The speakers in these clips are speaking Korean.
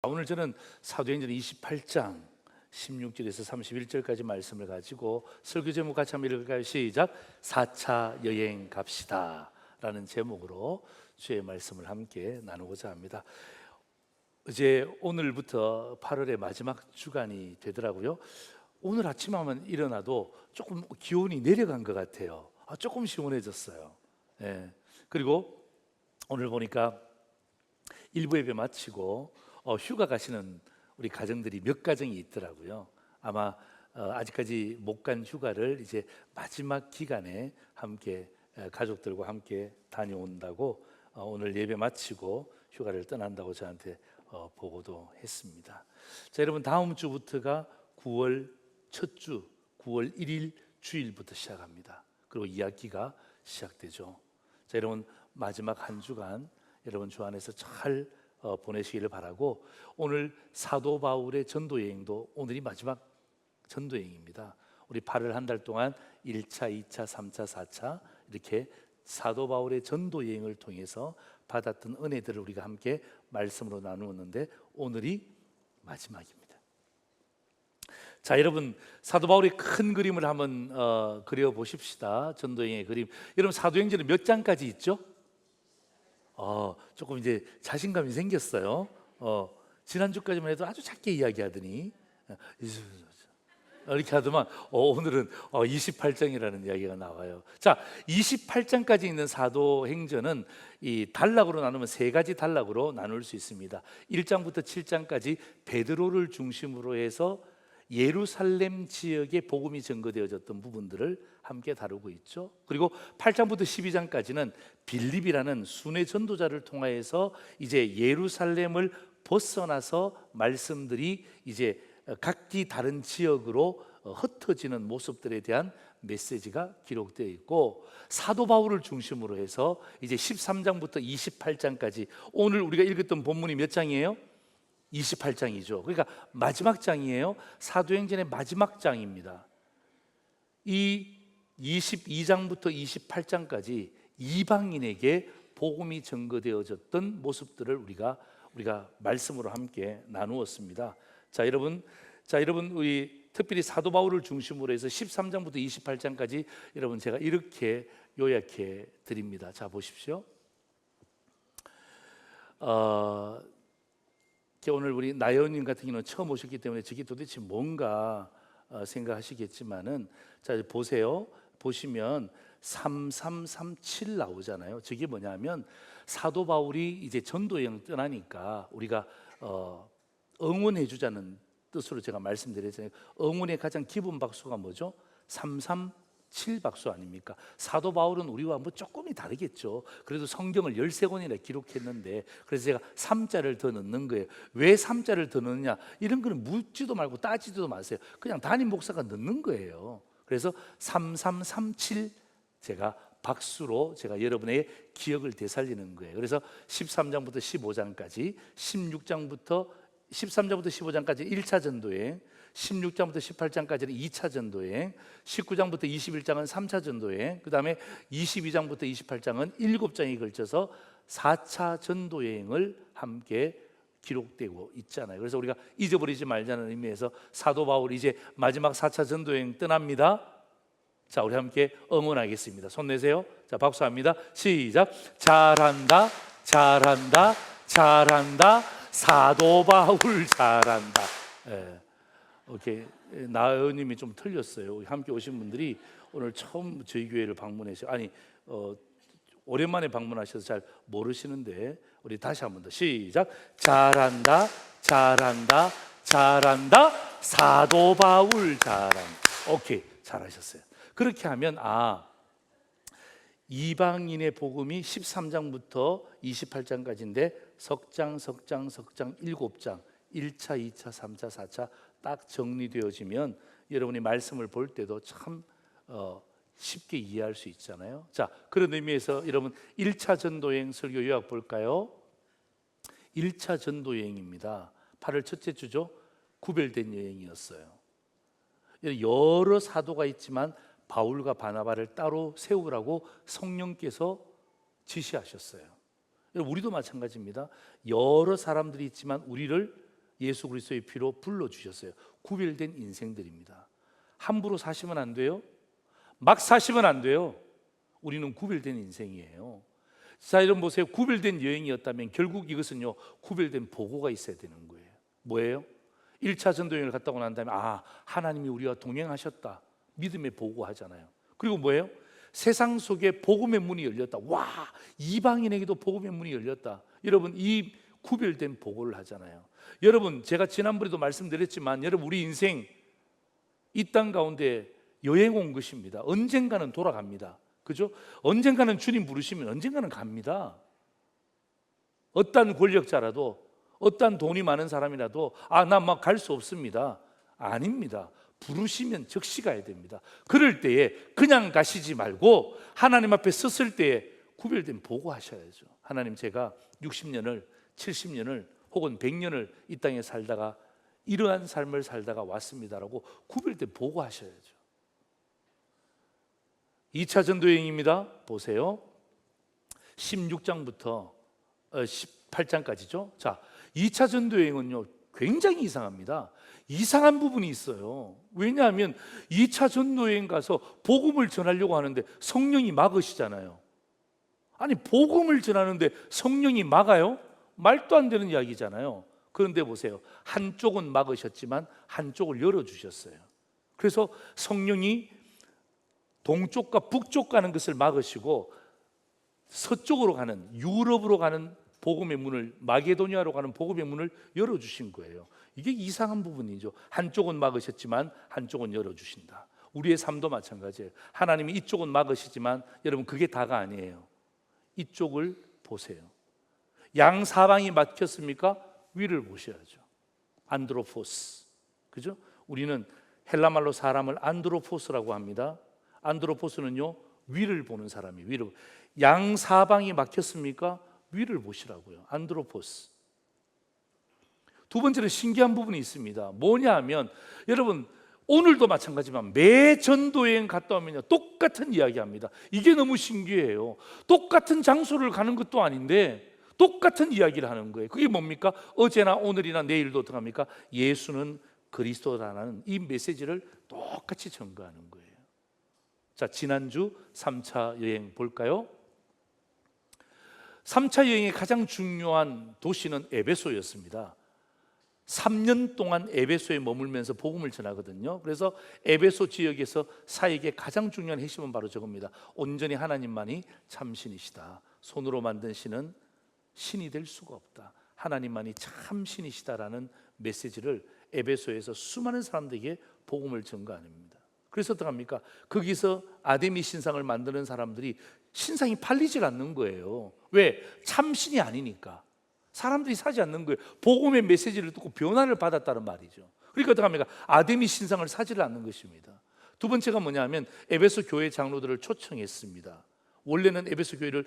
오늘 저는 사도행전 28장 16절에서 31절까지 말씀을 가지고 설교 제목 같이 한번 읽을까요? 시작. 4차 여행 갑시다 라는 제목으로 주의 말씀을 함께 나누고자 합니다. 이제 오늘부터 8월의 마지막 주간이 되더라고요. 오늘 아침 하면 일어나도 조금 기온이 내려간 것 같아요. 조금 시원해졌어요. 그리고 오늘 보니까 일부 예배 마치고 휴가 가시는 우리 가정들이 몇 가정이 있더라고요. 아마 아직까지 못 간 휴가를 이제 마지막 기간에 함께 가족들과 함께 다녀온다고 오늘 예배 마치고 휴가를 떠난다고 저한테 보고도 했습니다. 자, 여러분, 다음 주부터가 9월 첫 주, 9월 1일 주일부터 시작합니다. 그리고 2학기가 시작되죠. 자, 여러분, 마지막 한 주간 여러분 주 안에서 잘 보내시기를 바라고, 오늘 사도 바울의 전도 여행도 오늘이 마지막 전도 여행입니다. 우리 8월 한 달 동안 1차, 2차, 3차, 4차 이렇게 사도 바울의 전도 여행을 통해서 받았던 은혜들을 우리가 함께 말씀으로 나누었는데 오늘이 마지막입니다. 자, 여러분, 사도 바울의 큰 그림을 한번 그려 보십시다. 전도 여행의 그림. 여러분, 사도행전은 몇 장까지 있죠? 조금 이제 자신감이 생겼어요. 지난주까지만 해도 아주 작게 이야기하더니 이렇게 하더만 오늘은 28장이라는 이야기가 나와요. 자, 28장까지 있는 사도행전은 이 단락으로 나누면 세 가지 단락으로 나눌 수 있습니다. 1장부터 7장까지 베드로를 중심으로 해서 예루살렘 지역에 복음이 전거되어졌던 부분들을 함께 다루고 있죠. 그리고 8장부터 12장까지는 빌립이라는 순회 전도자를 통하여서 이제 예루살렘을 벗어나서 말씀들이 이제 각기 다른 지역으로 흩어지는 모습들에 대한 메시지가 기록되어 있고, 사도 바울을 중심으로 해서 이제 13장부터 28장까지 오늘 우리가 읽었던 본문이 몇 장이에요? 28장이죠. 그러니까 마지막 장이에요. 사도행전의 마지막 장입니다. 이 22장부터 28장까지 이방인에게 복음이 전거되어졌던 모습들을 우리가 말씀으로 함께 나누었습니다. 자, 여러분, 우리 특별히 사도 바울을 중심으로 해서 13장부터 28장까지 여러분 제가 이렇게 요약해 드립니다. 자, 보십시오. 오늘 우리 나연님 같은 경우는 처음 오셨기 때문에 저게 도대체 뭔가 생각하시겠지만은, 자, 보세요. 보시면 3337 나오잖아요. 저게 뭐냐면 사도 바울이 이제 전도여행 떠나니까 우리가 응원해 주자는 뜻으로 제가 말씀드렸잖아요. 응원의 가장 기본 박수가 뭐죠? 337 박수 아닙니까? 사도 바울은 우리와 뭐 조금이 다르겠죠. 그래도 성경을 13권이나 기록했는데, 그래서 제가 3자를 더 넣는 거예요. 왜 3자를 더 넣느냐, 이런 거는 묻지도 말고 따지지도 마세요. 그냥 담임 목사가 넣는 거예요. 그래서 3337 제가 박수로 제가 여러분의 기억을 되살리는 거예요. 그래서 13장부터 15장까지 13장부터 15장까지 1차 전도여행, 16장부터 18장까지는 2차 전도여행, 19장부터 21장은 3차 전도여행, 그 다음에 22장부터 28장은 7장에 걸쳐서 4차 전도여행을 함께 기록되고 있잖아요. 그래서 우리가 잊어버리지 말자는 의미에서 사도 바울 이제 마지막 4차 전도여행 떠납니다. 자, 우리 함께 응원하겠습니다. 손 내세요. 자, 박수합니다. 시작. 잘한다, 잘한다, 잘한다, 사도 바울 잘한다. 오케이. 나은님이 좀 틀렸어요. 함께 오신 분들이 오늘 처음 저희 교회를 방문해서, 아니 오랜만에 방문하셔서 잘 모르시는데 우리 다시 한 번 더 시작. 잘한다, 잘한다, 잘한다, 사도 바울 잘한다. 오케이, 잘하셨어요. 그렇게 하면 이방인의 복음이 13장부터 28장까지인데 석장 7장 1차, 2차, 3차, 4차 딱 정리되어지면 여러분이 말씀을 볼 때도 참 쉽게 이해할 수 있잖아요. 자, 그런 의미에서 여러분 1차 전도여행 설교 요약 볼까요? 1차 전도여행입니다. 8월 첫째 주죠. 구별된 여행이었어요. 여러 사도가 있지만 바울과 바나바를 따로 세우라고 성령께서 지시하셨어요. 우리도 마찬가지입니다. 여러 사람들이 있지만 우리를 예수 그리스도의 피로 불러주셨어요. 구별된 인생들입니다. 함부로 사시면 안 돼요. 막 사시면 안 돼요. 우리는 구별된 인생이에요. 자, 여러분 보세요. 구별된 여행이었다면 결국 이것은요, 구별된 보고가 있어야 되는 거예요. 뭐예요? 1차 전도여행을 갔다 오고 난 다음에 하나님이 우리와 동행하셨다, 믿음의 보고하잖아요. 그리고 뭐예요? 세상 속에 복음의 문이 열렸다. 와, 이방인에게도 복음의 문이 열렸다. 여러분, 이 구별된 보고를 하잖아요. 여러분, 제가 지난번에도 말씀드렸지만 여러분, 우리 인생 이 땅 가운데 여행 온 것입니다. 언젠가는 돌아갑니다. 그죠? 언젠가는 주님 부르시면 언젠가는 갑니다. 어떤 권력자라도, 어떤 돈이 많은 사람이라도 나 막 갈 수 없습니다. 아닙니다. 부르시면 즉시 가야 됩니다. 그럴 때에 그냥 가시지 말고 하나님 앞에 섰을 때에 구별된 보고하셔야죠. 하나님, 제가 60년을 70년을 혹은 100년을 이 땅에 살다가 이러한 삶을 살다가 왔습니다라고 구별된 보고하셔야죠. 2차 전도여행입니다. 보세요. 16장부터 18장까지죠. 자, 2차 전도여행은요, 굉장히 이상합니다. 이상한 부분이 있어요. 왜냐하면 2차 전도여행 가서 복음을 전하려고 하는데 성령이 막으시잖아요. 아니, 복음을 전하는데 성령이 막아요? 말도 안 되는 이야기잖아요. 그런데 보세요. 한쪽은 막으셨지만 한쪽을 열어주셨어요. 그래서 성령이 동쪽과 북쪽 가는 것을 막으시고 서쪽으로 가는, 유럽으로 가는 복음의 문을, 마게도니아로 가는 복음의 문을 열어주신 거예요. 이게 이상한 부분이죠. 한쪽은 막으셨지만 한쪽은 열어주신다. 우리의 삶도 마찬가지예요. 하나님이 이쪽은 막으시지만 여러분, 그게 다가 아니에요. 이쪽을 보세요. 양사방이 막혔습니까? 위를 보셔야죠. 안드로포스, 그죠? 우리는 헬라말로 사람을 안드로포스라고 합니다. 안드로포스는요, 위를 보는 사람이, 위를. 양사방이 막혔습니까? 위를 보시라고요. 안드로포스. 두 번째로 신기한 부분이 있습니다. 뭐냐 하면 여러분, 오늘도 마찬가지지만 매 전도여행 갔다 오면요, 똑같은 이야기합니다. 이게 너무 신기해요. 똑같은 장소를 가는 것도 아닌데 똑같은 이야기를 하는 거예요. 그게 뭡니까? 어제나 오늘이나 내일도 어떻게 합니까? 예수는 그리스도라는 이 메시지를 똑같이 전가하는 거예요. 자, 지난주 3차 여행 볼까요? 3차 여행의 가장 중요한 도시는 에베소였습니다. 3년 동안 에베소에 머물면서 복음을 전하거든요. 그래서 에베소 지역에서 사역의 가장 중요한 핵심은 바로 저겁니다. 온전히 하나님만이 참 신이시다. 손으로 만든 신은 신이 될 수가 없다. 하나님만이 참 신이시다라는 메시지를 에베소에서 수많은 사람들에게 복음을 전가합니다. 그래서 어떡합니까? 거기서 아데미 신상을 만드는 사람들이 신상이 팔리질 않는 거예요. 왜? 참신이 아니니까. 사람들이 사지 않는 거예요. 복음의 메시지를 듣고 변화를 받았다는 말이죠. 그러니까 어떡합니까? 아데미 신상을 사지를 않는 것입니다. 두 번째가 뭐냐면 에베소 교회 장로들을 초청했습니다. 원래는 에베소 교회를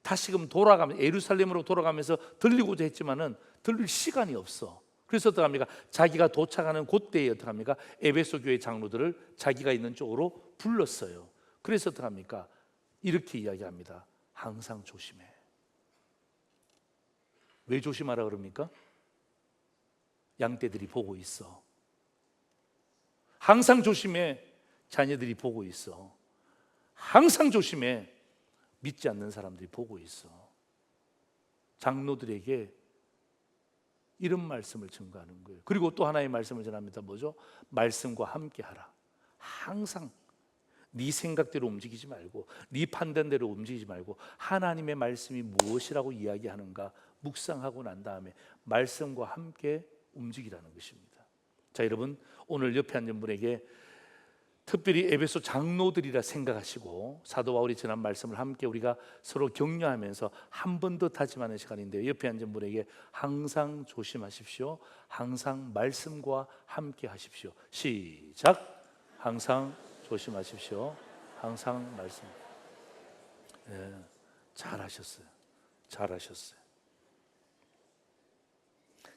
다시금 돌아가면서 예루살렘으로 돌아가면서 들리고자 했지만은 들릴 시간이 없어. 그래서 어떡합니까? 자기가 도착하는 그때에 어떡합니까? 에베소 교회 장로들을 자기가 있는 쪽으로 불렀어요. 그래서 어떡합니까? 이렇게 이야기합니다. 항상 조심해. 왜 조심하라 그럽니까? 양떼들이 보고 있어. 항상 조심해. 자녀들이 보고 있어. 항상 조심해. 믿지 않는 사람들이 보고 있어. 장로들에게 이런 말씀을 전가하는 거예요. 그리고 또 하나의 말씀을 전합니다. 뭐죠? 말씀과 함께 하라. 항상 네 생각대로 움직이지 말고, 네 판단대로 움직이지 말고 하나님의 말씀이 무엇이라고 이야기하는가 묵상하고 난 다음에 말씀과 함께 움직이라는 것입니다. 자, 여러분, 오늘 옆에 앉은 분에게 특별히 에베소 장로들이라 생각하시고 사도 바울이 전한 말씀을 함께 우리가 서로 격려하면서 한 번 더 다짐하는 시간인데요, 옆에 앉은 분에게 항상 조심하십시오. 항상 말씀과 함께 하십시오. 시작. 항상 조심하십시오. 항상 말씀. 네, 잘하셨어요. 잘하셨어요.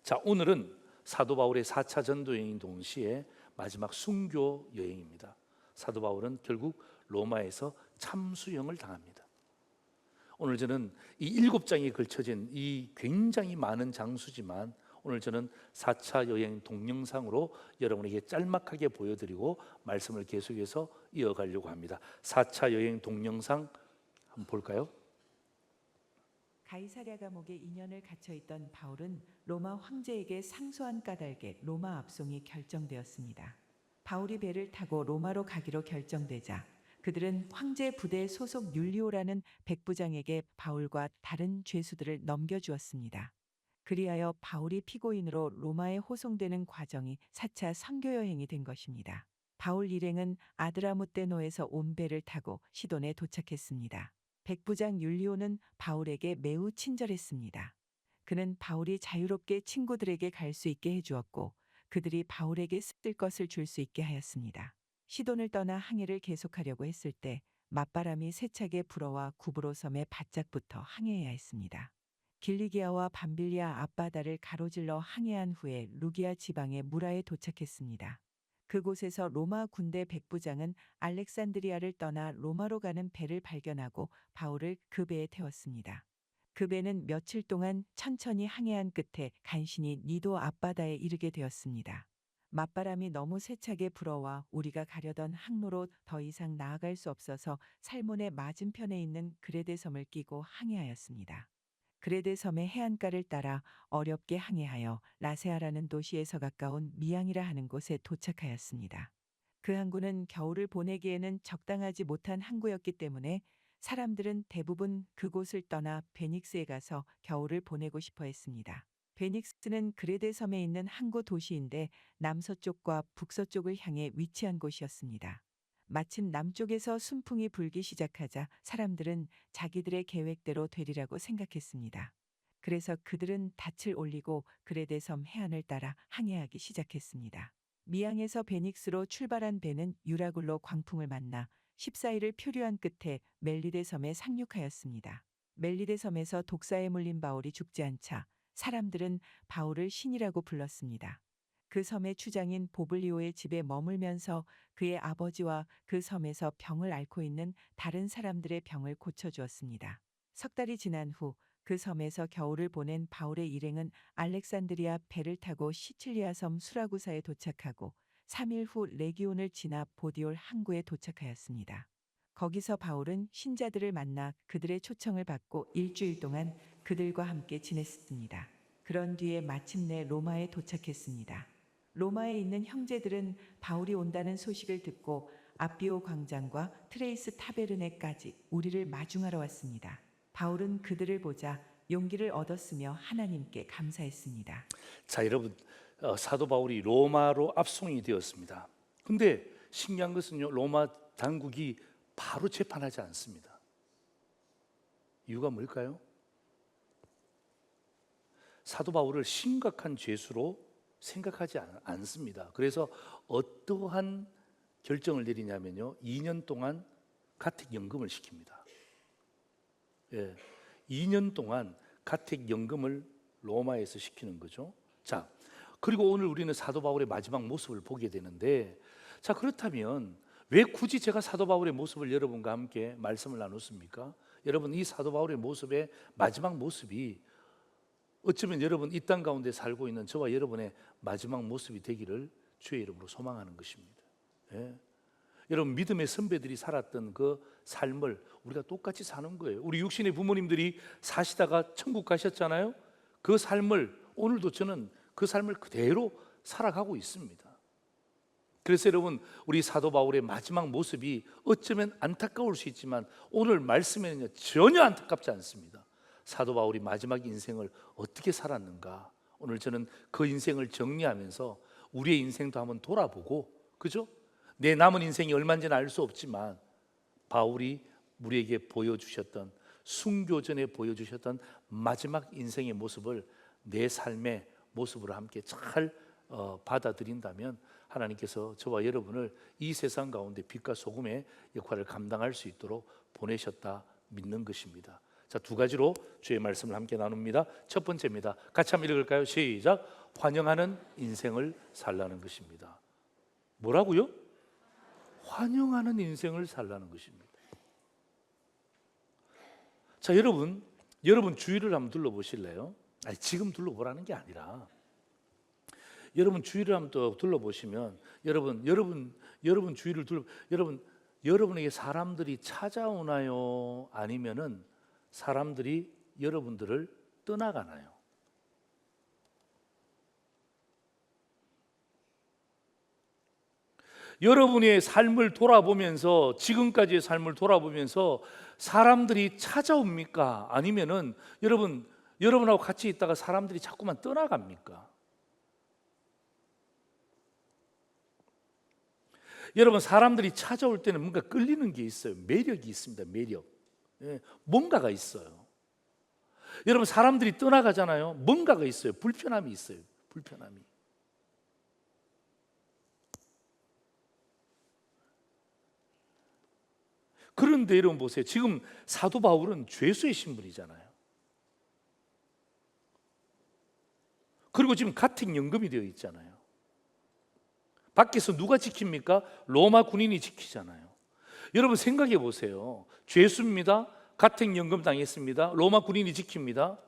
자, 오늘은 사도 바울의 4차 전도여행 동시에 마지막 순교 여행입니다. 사도 바울은 결국 로마에서 참수형을 당합니다. 오늘 저는 이 7장에 걸쳐진 이 굉장히 많은 장수지만 오늘 저는 4차 여행 동영상으로 여러분에게 짤막하게 보여드리고 말씀을 계속해서 이어가려고 합니다. 4차 여행 동영상 한번 볼까요? 가이사랴 감옥에 2년을 갇혀 있던 바울은 로마 황제에게 상소한 까닭에 로마 압송이 결정되었습니다. 바울이 배를 타고 로마로 가기로 결정되자 그들은 황제 부대 소속 율리오라는 백부장에게 바울과 다른 죄수들을 넘겨주었습니다. 그리하여 바울이 피고인으로 로마에 호송되는 과정이 4차 선교 여행이 된 것입니다. 바울 일행은 아드라무떼노에서 온 배를 타고 시돈에 도착했습니다. 백부장 율리오는 바울에게 매우 친절했습니다. 그는 바울이 자유롭게 친구들에게 갈 수 있게 해주었고 그들이 바울에게 쓸 것을 줄 수 있게 하였습니다. 시돈을 떠나 항해를 계속하려고 했을 때 맞바람이 세차게 불어와 구브로 섬에 바짝 붙어 항해해야 했습니다. 길리기아와 밤빌리아 앞바다를 가로질러 항해한 후에 루기아 지방의 무라에 도착했습니다. 그곳에서 로마 군대 백부장은 알렉산드리아를 떠나 로마로 가는 배를 발견하고 바울을 그 배에 태웠습니다. 그 배는 며칠 동안 천천히 항해한 끝에 간신히 니도 앞바다에 이르게 되었습니다. 맞바람이 너무 세차게 불어와 우리가 가려던 항로로 더 이상 나아갈 수 없어서 살몬의 맞은편에 있는 그레데 섬을 끼고 항해하였습니다. 그레데 섬의 해안가를 따라 어렵게 항해하여 라세아라는 도시에서 가까운 미양이라 하는 곳에 도착하였습니다. 그 항구는 겨울을 보내기에는 적당하지 못한 항구였기 때문에 사람들은 대부분 그곳을 떠나 베닉스에 가서 겨울을 보내고 싶어 했습니다. 베닉스는 그레데 섬에 있는 항구 도시인데 남서쪽과 북서쪽을 향해 위치한 곳이었습니다. 마침 남쪽에서 순풍이 불기 시작하자 사람들은 자기들의 계획대로 되리라고 생각했습니다. 그래서 그들은 닻을 올리고 그레데 섬 해안을 따라 항해하기 시작했습니다. 미양에서 베닉스로 출발한 배는 유라굴로 광풍을 만나 14일을 표류한 끝에 멜리데 섬에 상륙하였습니다. 멜리데 섬에서 독사에 물린 바울이 죽지 않자 사람들은 바울을 신이라고 불렀습니다. 그 섬의 추장인 보블리오의 집에 머물면서 그의 아버지와 그 섬에서 병을 앓고 있는 다른 사람들의 병을 고쳐주었습니다. 석 달이 지난 후 그 섬에서 겨울을 보낸 바울의 일행은 알렉산드리아 배를 타고 시칠리아 섬 수라구사에 도착하고 3일 후 레기온을 지나 보디올 항구에 도착하였습니다. 거기서 바울은 신자들을 만나 그들의 초청을 받고 일주일 동안 그들과 함께 지냈습니다. 그런 뒤에 마침내 로마에 도착했습니다. 로마에 있는 형제들은 바울이 온다는 소식을 듣고 아비오 광장과 트레이스 타베르네까지 우리를 마중하러 왔습니다. 바울은 그들을 보자 용기를 얻었으며 하나님께 감사했습니다. 자, 여러분, 사도 바울이 로마로 압송이 되었습니다. 근데 신기한 것은요, 로마 당국이 바로 재판하지 않습니다. 이유가 뭘까요? 사도 바울을 심각한 죄수로 생각하지 않습니다. 그래서 어떠한 결정을 내리냐면요, 2년 동안 가택연금을 시킵니다. 2년 동안 가택연금을 로마에서 시키는 거죠. 자, 그리고 오늘 우리는 사도 바울의 마지막 모습을 보게 되는데, 자, 그렇다면 왜 굳이 제가 사도 바울의 모습을 여러분과 함께 말씀을 나눴습니까? 여러분, 이 사도 바울의 모습의 마지막 모습이 어쩌면 여러분 이 땅 가운데 살고 있는 저와 여러분의 마지막 모습이 되기를 주의 이름으로 소망하는 것입니다. 여러분, 믿음의 선배들이 살았던 그 삶을 우리가 똑같이 사는 거예요. 우리 육신의 부모님들이 사시다가 천국 가셨잖아요. 그 삶을 오늘도 저는 그 삶을 그대로 살아가고 있습니다. 그래서 여러분, 우리 사도 바울의 마지막 모습이 어쩌면 안타까울 수 있지만 오늘 말씀에는 전혀 안타깝지 않습니다. 사도 바울이 마지막 인생을 어떻게 살았는가, 오늘 저는 그 인생을 정리하면서 우리의 인생도 한번 돌아보고, 그죠? 내 남은 인생이 얼마인지는 알 수 없지만 바울이 우리에게 보여주셨던, 순교전에 보여주셨던 마지막 인생의 모습을 내 삶의 모습으로 함께 잘 받아들인다면 하나님께서 저와 여러분을 이 세상 가운데 빛과 소금의 역할을 감당할 수 있도록 보내셨다 믿는 것입니다. 자, 두 가지로 주의 말씀을 함께 나눕니다. 첫 번째입니다. 같이 한번 읽을까요? 시작. 환영하는 인생을 살라는 것입니다. 뭐라고요? 환영하는 인생을 살라는 것입니다. 자, 여러분 주위를 한번 둘러보실래요? 아니, 지금 둘러보라는 게 아니라 여러분 주위를 한번 또 둘러보시면 여러분 주위를 여러분에게 사람들이 찾아오나요? 아니면은 사람들이 여러분들을 떠나가나요? 여러분의 삶을 돌아보면서, 지금까지의 삶을 돌아보면서 사람들이 찾아옵니까? 아니면은 여러분하고 같이 있다가 사람들이 자꾸만 떠나갑니까? 여러분, 사람들이 찾아올 때는 뭔가 끌리는 게 있어요. 매력이 있습니다. 매력. 예, 뭔가가 있어요. 여러분, 사람들이 떠나가잖아요. 뭔가가 있어요. 불편함이 있어요. 불편함이. 그런데 여러분 보세요. 지금 사도 바울은 죄수의 신분이잖아요. 그리고 지금 가택연금이 되어 있잖아요. 밖에서 누가 지킵니까? 로마 군인이 지키잖아요. 여러분 생각해 보세요. 죄수입니다. 가택연금 당했습니다. 로마 군인이 지킵니다.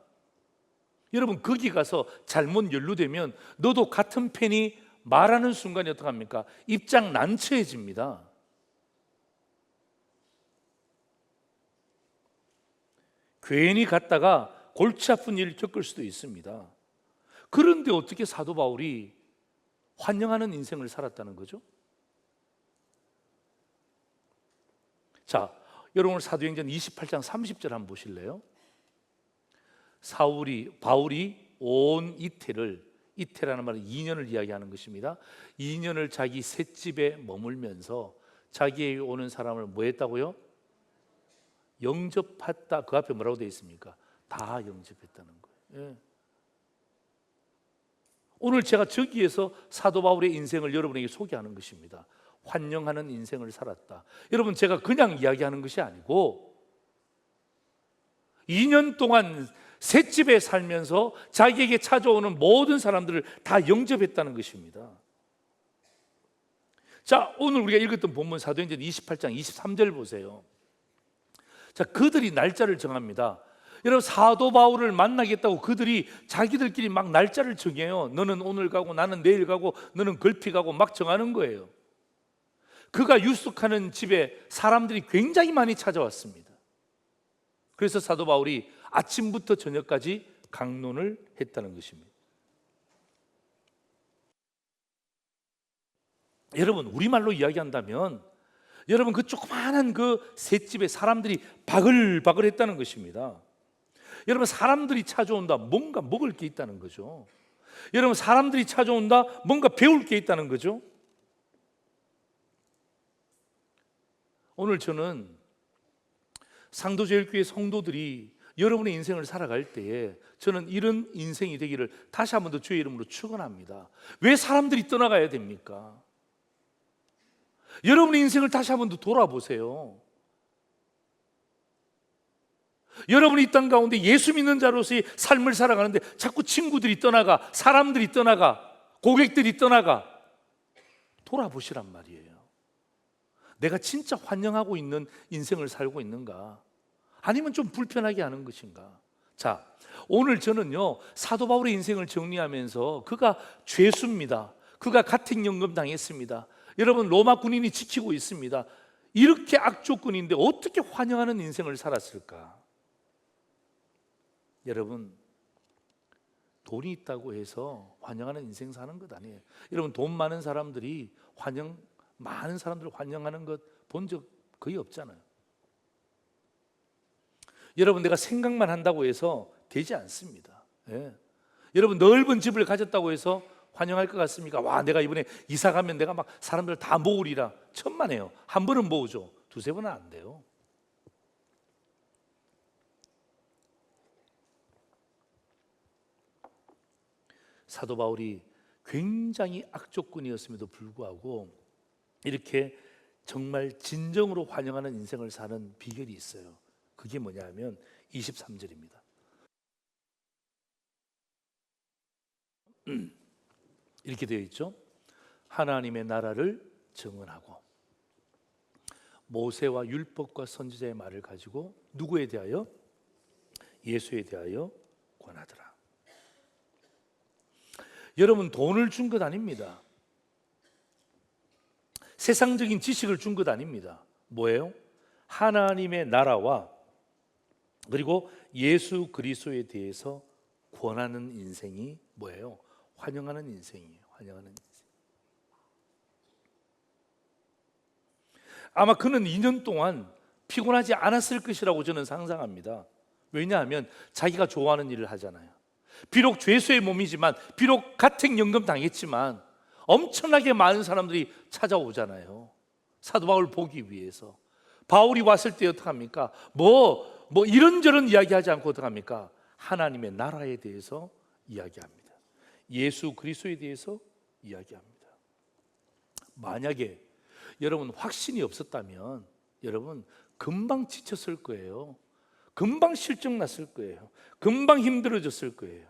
여러분 거기 가서 잘못 연루되면 너도 같은 편이 말하는 순간에 어떡합니까? 입장 난처해집니다. 괜히 갔다가 골치 아픈 일을 겪을 수도 있습니다. 그런데 어떻게 사도 바울이 환영하는 인생을 살았다는 거죠? 자, 여러분 오늘 사도행전 28장 30절 한번 보실래요? 바울이 온 이태라는 말은 2년을 이야기하는 것입니다. 2년을 자기 셋집에 머물면서 자기에게 오는 사람을 뭐 했다고요? 영접했다. 그 앞에 뭐라고 되어 있습니까? 다 영접했다는 거예요. 예. 오늘 제가 저기에서 사도 바울의 인생을 여러분에게 소개하는 것입니다. 환영하는 인생을 살았다. 여러분 제가 그냥 이야기하는 것이 아니고 2년 동안 셋집에 살면서 자기에게 찾아오는 모든 사람들을 다 영접했다는 것입니다. 자, 오늘 우리가 읽었던 본문 사도행전 28장 23절 보세요. 자, 그들이 날짜를 정합니다. 여러분 사도 바울을 만나겠다고 그들이 자기들끼리 막 날짜를 정해요. 너는 오늘 가고 나는 내일 가고 너는 걸피 가고 막 정하는 거예요. 그가 유숙하는 집에 사람들이 굉장히 많이 찾아왔습니다. 그래서 사도 바울이 아침부터 저녁까지 강론을 했다는 것입니다. 여러분 우리말로 이야기한다면 여러분 그 조그마한 그 셋집에 사람들이 바글바글 했다는 것입니다. 여러분 사람들이 찾아온다. 뭔가 먹을 게 있다는 거죠. 여러분 사람들이 찾아온다. 뭔가 배울 게 있다는 거죠. 오늘 저는 상도제일교회 성도들이 여러분의 인생을 살아갈 때에 저는 이런 인생이 되기를 다시 한 번 더 주의 이름으로 축원합니다. 왜 사람들이 떠나가야 됩니까? 여러분의 인생을 다시 한 번 더 돌아보세요. 여러분이 이 땅 가운데 예수 믿는 자로서의 삶을 살아가는데 자꾸 친구들이 떠나가, 사람들이 떠나가, 고객들이 떠나가. 돌아보시란 말이에요. 내가 진짜 환영하고 있는 인생을 살고 있는가? 아니면 좀 불편하게 하는 것인가? 자, 오늘 저는요 사도 바울의 인생을 정리하면서 그가 죄수입니다. 그가 가택연금 당했습니다. 여러분 로마 군인이 지키고 있습니다. 이렇게 악조건인데 어떻게 환영하는 인생을 살았을까? 여러분 돈이 있다고 해서 환영하는 인생 사는 것 아니에요. 여러분 돈 많은 사람들이 많은 사람들을 환영하는 것 본 적 거의 없잖아요. 여러분 내가 생각만 한다고 해서 되지 않습니다. 예. 여러분 넓은 집을 가졌다고 해서 환영할 것 같습니까? 와, 내가 이번에 이사 가면 내가 막 사람들 다 모으리라. 천만에요. 한 번은 모으죠. 두세 번은 안 돼요. 사도 바울이 굉장히 악조건이었음에도 불구하고 이렇게 정말 진정으로 환영하는 인생을 사는 비결이 있어요. 그게 뭐냐면 23절입니다. 이렇게 되어 있죠. 하나님의 나라를 증언하고 모세와 율법과 선지자의 말을 가지고 누구에 대하여? 예수에 대하여 권하더라. 여러분, 돈을 준 것 아닙니다. 세상적인 지식을 준 것 아닙니다. 뭐예요? 하나님의 나라와 그리고 예수 그리스도에 대해서 권하는 인생이 뭐예요? 환영하는 인생이에요. 환영하는 인생. 아마 그는 2년 동안 피곤하지 않았을 것이라고 저는 상상합니다. 왜냐하면 자기가 좋아하는 일을 하잖아요. 비록 죄수의 몸이지만, 비록 가택연금 당했지만 엄청나게 많은 사람들이 찾아오잖아요. 사도 바울 보기 위해서. 바울이 왔을 때 어떡합니까? 뭐 이런저런 이야기하지 않고 어떡합니까? 하나님의 나라에 대해서 이야기합니다. 예수 그리스도에 대해서 이야기합니다. 만약에 여러분 확신이 없었다면 여러분 금방 지쳤을 거예요. 금방 실증 났을 거예요. 금방 힘들어졌을 거예요.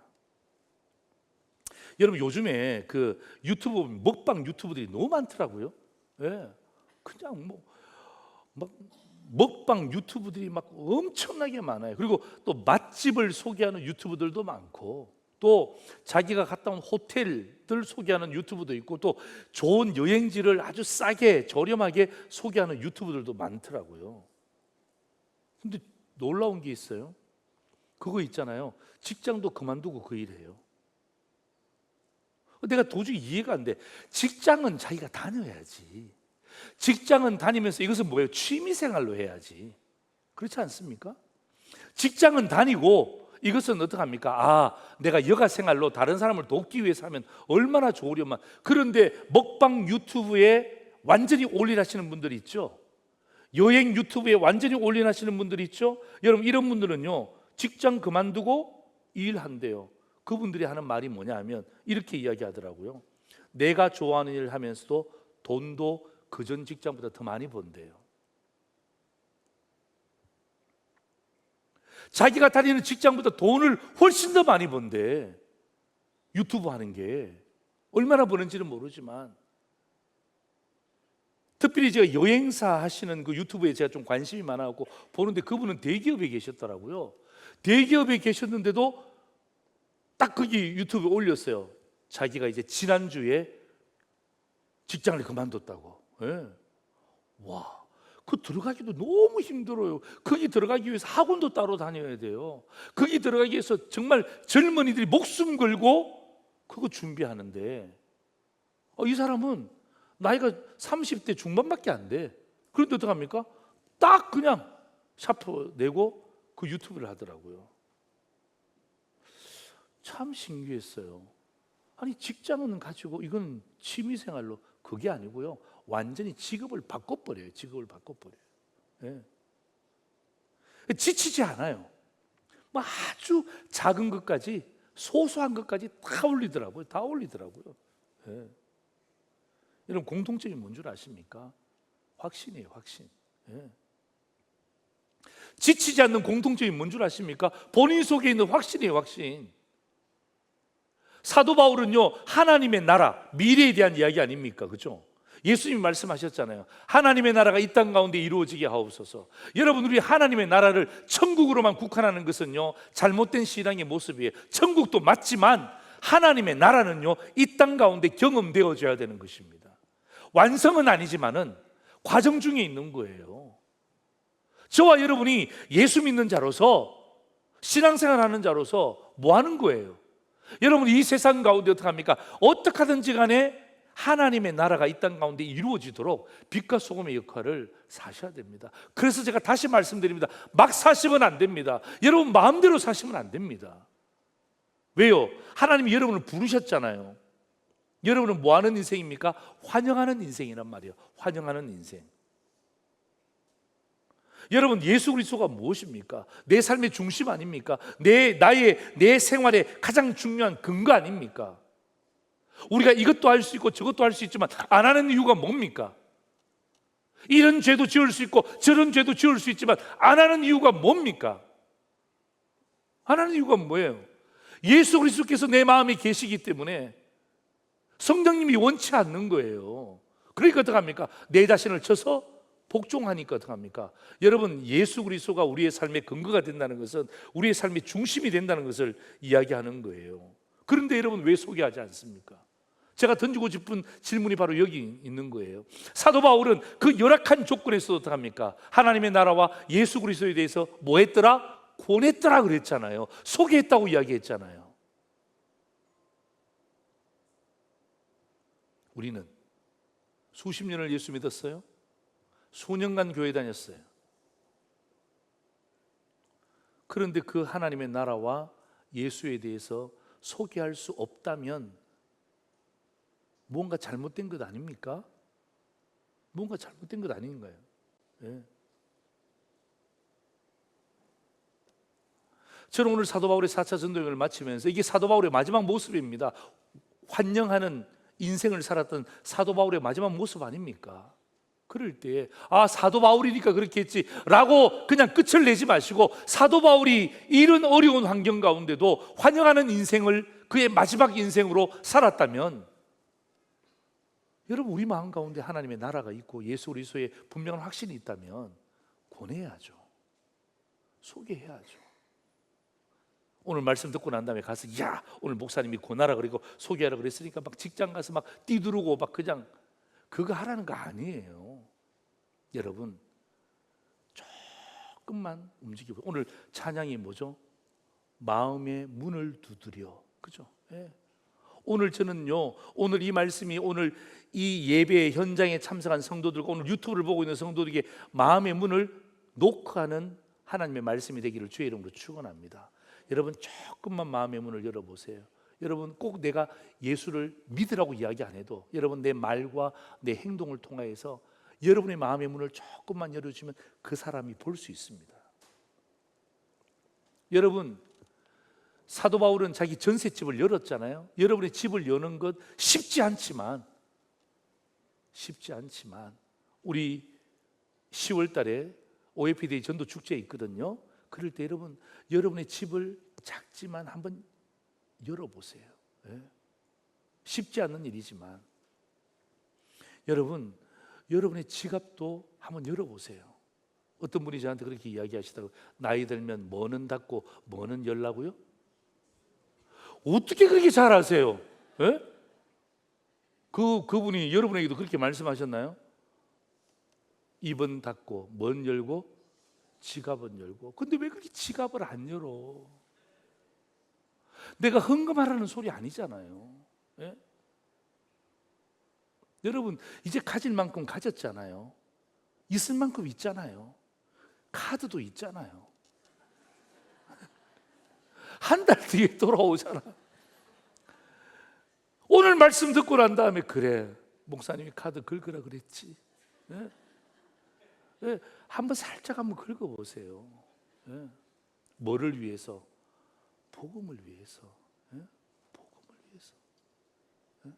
여러분, 요즘에 그 유튜브 먹방 유튜브들이 너무 많더라고요. 예, 그냥 막 먹방 유튜브들이 막 엄청나게 많아요. 그리고 또 맛집을 소개하는 유튜브들도 많고, 또 자기가 갔다 온 호텔들 소개하는 유튜브도 있고, 또 좋은 여행지를 아주 싸게 저렴하게 소개하는 유튜브들도 많더라고요. 근데 놀라운 게 있어요. 그거 있잖아요. 직장도 그만두고 그 일해요. 내가 도저히 이해가 안 돼. 직장은 자기가 다녀야지. 직장은 다니면서 이것은 뭐예요? 취미생활로 해야지. 그렇지 않습니까? 직장은 다니고 이것은 어떡합니까? 내가 여가생활로 다른 사람을 돕기 위해서 하면 얼마나 좋으려만. 그런데 먹방 유튜브에 완전히 올인하시는 분들이 있죠. 여행 유튜브에 완전히 올인하시는 분들이 있죠. 여러분, 이런 분들은요, 직장 그만두고 일한대요. 그분들이 하는 말이 뭐냐 하면 이렇게 이야기하더라고요. 내가 좋아하는 일을 하면서도 돈도 그전 직장보다 더 많이 번대요. 자기가 다니는 직장보다 돈을 훨씬 더 많이 번대. 유튜브 하는 게 얼마나 버는지는 모르지만, 특별히 제가 여행사 하시는 그 유튜브에 제가 좀 관심이 많아갖고 보는데, 그분은 대기업에 계셨더라고요. 대기업에 계셨는데도 딱 거기 유튜브에 올렸어요. 자기가 이제 지난주에 직장을 그만뒀다고. 예. 와, 그 들어가기도 너무 힘들어요. 거기 들어가기 위해서 학원도 따로 다녀야 돼요. 거기 들어가기 위해서 정말 젊은이들이 목숨 걸고 그거 준비하는데, 이 사람은 나이가 30대 중반밖에 안 돼. 그런데 어떡합니까? 딱 그냥 샤프 내고 그 유튜브를 하더라고요. 참 신기했어요. 아니, 직장은 가지고 이건 취미생활로, 그게 아니고요, 완전히 직업을 바꿔버려요. 직업을 바꿔버려요. 예. 지치지 않아요. 뭐 아주 작은 것까지, 소소한 것까지 다 올리더라고요. 다 올리더라고요. 예. 여러분, 공통점이 뭔 줄 아십니까? 확신이에요. 확신. 예. 지치지 않는 공통점이 뭔 줄 아십니까? 본인 속에 있는 확신이에요. 확신. 사도 바울은요, 하나님의 나라, 미래에 대한 이야기 아닙니까? 그죠? 예수님이 말씀하셨잖아요. 하나님의 나라가 이 땅 가운데 이루어지게 하옵소서. 여러분, 우리 하나님의 나라를 천국으로만 국한하는 것은요, 잘못된 신앙의 모습이에요. 천국도 맞지만 하나님의 나라는요, 이 땅 가운데 경험되어져야 되는 것입니다. 완성은 아니지만은 과정 중에 있는 거예요. 저와 여러분이 예수 믿는 자로서, 신앙생활하는 자로서 뭐 하는 거예요? 여러분, 이 세상 가운데 어떡합니까? 어떻게 하든지 간에 하나님의 나라가 이 땅 가운데 이루어지도록 빛과 소금의 역할을 사셔야 됩니다. 그래서 제가 다시 말씀드립니다. 막 사시면 안 됩니다. 여러분 마음대로 사시면 안 됩니다. 왜요? 하나님이 여러분을 부르셨잖아요. 여러분은 뭐 하는 인생입니까? 환영하는 인생이란 말이에요. 환영하는 인생. 여러분, 예수 그리스도가 무엇입니까? 내 삶의 중심 아닙니까? 내 생활의 가장 중요한 근거 아닙니까? 우리가 이것도 할 수 있고 저것도 할 수 있지만 안 하는 이유가 뭡니까? 이런 죄도 지을 수 있고 저런 죄도 지을 수 있지만 안 하는 이유가 뭡니까? 안 하는 이유가 뭐예요? 예수 그리스도께서 내 마음에 계시기 때문에 성령님이 원치 않는 거예요. 그러니까 어떡합니까? 내 자신을 쳐서 복종하니까 어떡합니까? 여러분, 예수 그리스도가 우리의 삶의 근거가 된다는 것은 우리의 삶의 중심이 된다는 것을 이야기하는 거예요. 그런데 여러분 왜 소개하지 않습니까? 제가 던지고 싶은 질문이 바로 여기 있는 거예요. 사도 바울은 그 열악한 조건에서도 어떡합니까? 하나님의 나라와 예수 그리스도에 대해서 뭐 했더라? 권했더라 그랬잖아요. 소개했다고 이야기했잖아요. 우리는 수십 년을 예수 믿었어요. 수년간 교회 다녔어요. 그런데 그 하나님의 나라와 예수에 대해서 소개할 수 없다면 뭔가 잘못된 것 아닙니까? 뭔가 잘못된 것 아닌가요? 예. 저는 오늘 사도 바울의 4차 전도여행을 마치면서 이게 사도 바울의 마지막 모습입니다. 환영하는 인생을 살았던 사도 바울의 마지막 모습 아닙니까? 그럴 때 사도 바울이니까 그렇게 했지 라고 그냥 끝을 내지 마시고, 사도 바울이 이런 어려운 환경 가운데도 환영하는 인생을 그의 마지막 인생으로 살았다면, 여러분 우리 마음 가운데 하나님의 나라가 있고 예수 그리스도의 분명한 확신이 있다면 권해야죠. 소개해야죠. 오늘 말씀 듣고 난 다음에 가서 야 오늘 목사님이 권하라 그리고 소개하라 그랬으니까 막 직장 가서 막 뛰두르고 막 그냥 그거 하라는 거 아니에요. 여러분 조금만 움직이고, 오늘 찬양이 뭐죠? 마음의 문을 두드려, 그죠? 예. 오늘 저는요, 오늘 이 말씀이 오늘 이 예배 현장에 참석한 성도들과 오늘 유튜브를 보고 있는 성도들에게 마음의 문을 노크하는 하나님의 말씀이 되기를 주의 이름으로 축원합니다. 여러분 조금만 마음의 문을 열어보세요. 여러분 꼭 내가 예수를 믿으라고 이야기 안 해도 여러분 내 말과 내 행동을 통하여서 여러분의 마음의 문을 조금만 열어주면 그 사람이 볼 수 있습니다. 여러분 사도 바울은 자기 전셋집을 열었잖아요. 여러분의 집을 여는 것 쉽지 않지만 우리 10월 달에 OFD 전도 축제 있거든요. 그럴 때 여러분의 집을 작지만 한번 열어보세요. 예? 쉽지 않는 일이지만 여러분의 지갑도 한번 열어보세요. 어떤 분이 저한테 그렇게 이야기하시더라고요. 나이 들면 뭐는 닫고 뭐는 열라고요? 어떻게 그렇게 잘 아세요? 예? 그분이 여러분에게도 그렇게 말씀하셨나요? 입은 닫고 뭔 열고 지갑은 열고. 근데 왜 그렇게 지갑을 안 열어? 내가 헌금하라는 소리 아니잖아요. 예? 여러분 이제 가질 만큼 가졌잖아요. 있을 만큼 있잖아요. 카드도 있잖아요. 한 달 뒤에 돌아오잖아. 오늘 말씀 듣고 난 다음에 그래 목사님이 카드 긁으라 그랬지. 예? 예? 한번 살짝 한번 긁어보세요. 예? 뭐를 위해서? 복음을 위해서. 예? 복음을 위해서. 예?